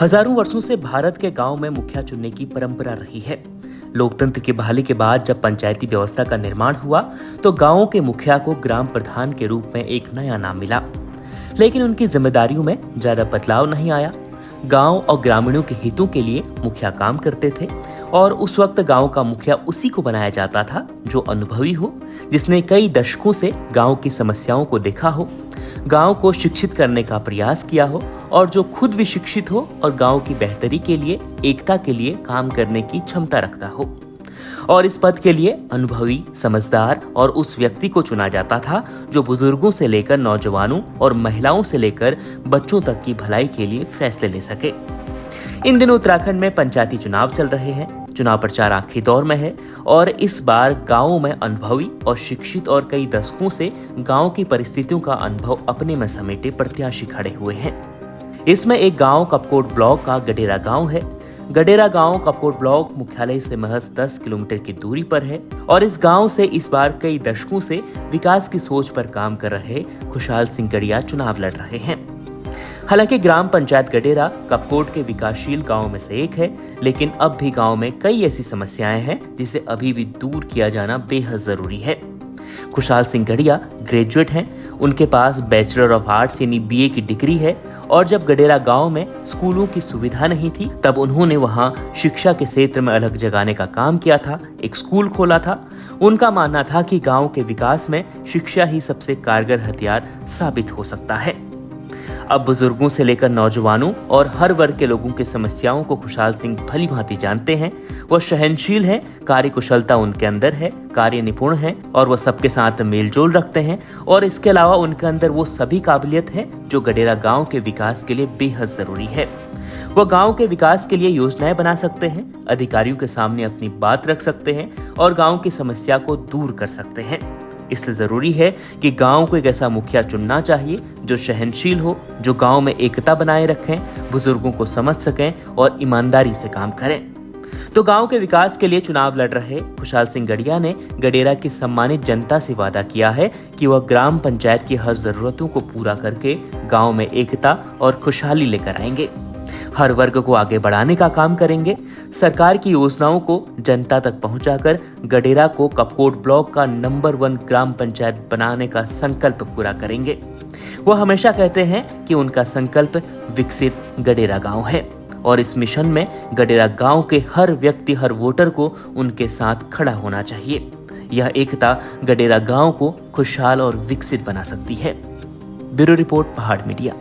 हजारों वर्षों से भारत के गांव में मुखिया चुनने की परंपरा रही है। लोकतंत्र की बहाली के बाद जब पंचायती व्यवस्था का निर्माण हुआ तो गांवों के मुखिया को ग्राम प्रधान के रूप में एक नया नाम मिला, लेकिन उनकी जिम्मेदारियों में ज्यादा बदलाव नहीं आया। गांव और ग्रामीणों के हितों के लिए मुखिया काम करते थे और उस वक्त गांव का मुखिया उसी को बनाया जाता था जो अनुभवी हो, जिसने कई दशकों से गांव की समस्याओं को देखा हो, गांव को शिक्षित करने का प्रयास किया हो और जो खुद भी शिक्षित हो और गांव की बेहतरी के लिए, एकता के लिए काम करने की क्षमता रखता हो। और इस पद के लिए अनुभवी, समझदार और उस व्यक्ति को चुना जाता था जो बुजुर्गों से लेकर नौजवानों और महिलाओं से लेकर बच्चों तक की भलाई के लिए फैसले ले सके। इन दिनों उत्तराखंड में पंचायती चुनाव चल रहे हैं। चुनाव प्रचार आखिरी दौर में है और इस बार गांवों में अनुभवी और शिक्षित और कई दशकों से गांव की परिस्थितियों का अनुभव अपने में समेटे प्रत्याशी खड़े हुए हैं। इसमें एक गांव कपकोट ब्लॉक का गडेरा गांव है। गडेरा गांव कपकोट ब्लॉक मुख्यालय से महज 10 किलोमीटर की दूरी पर है और इस गांव से इस बार कई दशकों से विकास की सोच पर काम कर रहे खुशहाल सिंह गड़िया चुनाव लड़ रहे हैं। हालांकि ग्राम पंचायत गडेरा कपकोट के विकासशील गांवों में से एक है, लेकिन अब भी गांव में कई ऐसी समस्याएं हैं जिसे अभी भी दूर किया जाना बेहद जरूरी है। खुशहाल सिंह गड़िया ग्रेजुएट हैं, उनके पास बैचलर ऑफ आर्ट्स यानी बीए की डिग्री है और जब गडेरा गांव में स्कूलों की सुविधा नहीं थी तब उन्होंने वहां शिक्षा के क्षेत्र में अलग जगाने का काम किया था, एक स्कूल खोला था। उनका मानना था कि गांव के विकास में शिक्षा ही सबसे कारगर हथियार साबित हो सकता है। अब बुजुर्गों से लेकर नौजवानों और हर वर्ग के लोगों की समस्याओं को खुशहाल सिंह भली भांति जानते हैं। वह सहनशील हैं, कार्य कुशलता उनके अंदर है, कार्य निपुण हैं और वह सबके साथ मेलजोल रखते हैं और इसके अलावा उनके अंदर वो सभी काबिलियत है जो गडेरा गांव के विकास के लिए बेहद जरूरी है। वह गांव के विकास के लिए योजनाएं बना सकते हैं, अधिकारियों के सामने अपनी बात रख सकते हैं और गांव की समस्या को दूर कर सकते हैं। इससे जरूरी है कि गांव को एक ऐसा मुखिया चुनना चाहिए जो सहनशील हो, जो गांव में एकता बनाए रखें, बुजुर्गों को समझ सकें और ईमानदारी से काम करें। तो गांव के विकास के लिए चुनाव लड़ रहे खुशहाल सिंह गड़िया ने गडेरा की सम्मानित जनता से वादा किया है कि वह ग्राम पंचायत की हर जरूरतों को पूरा करके गांव में एकता और खुशहाली लेकर आएंगे। हर वर्ग को आगे बढ़ाने का काम करेंगे। सरकार की योजनाओं को जनता तक पहुंचाकर गडेरा को कपकोट ब्लॉक का नंबर 1 ग्राम पंचायत बनाने का संकल्प पूरा करेंगे। वो हमेशा कहते हैं कि उनका संकल्प विकसित गडेरा गांव है और इस मिशन में गडेरा गांव के हर व्यक्ति, हर वोटर को उनके साथ खड़ा होना चाहिए। यह एकता गडेरा गांव को खुशहाल और विकसित बना सकती है। ब्यूरो रिपोर्ट, पहाड़ मीडिया।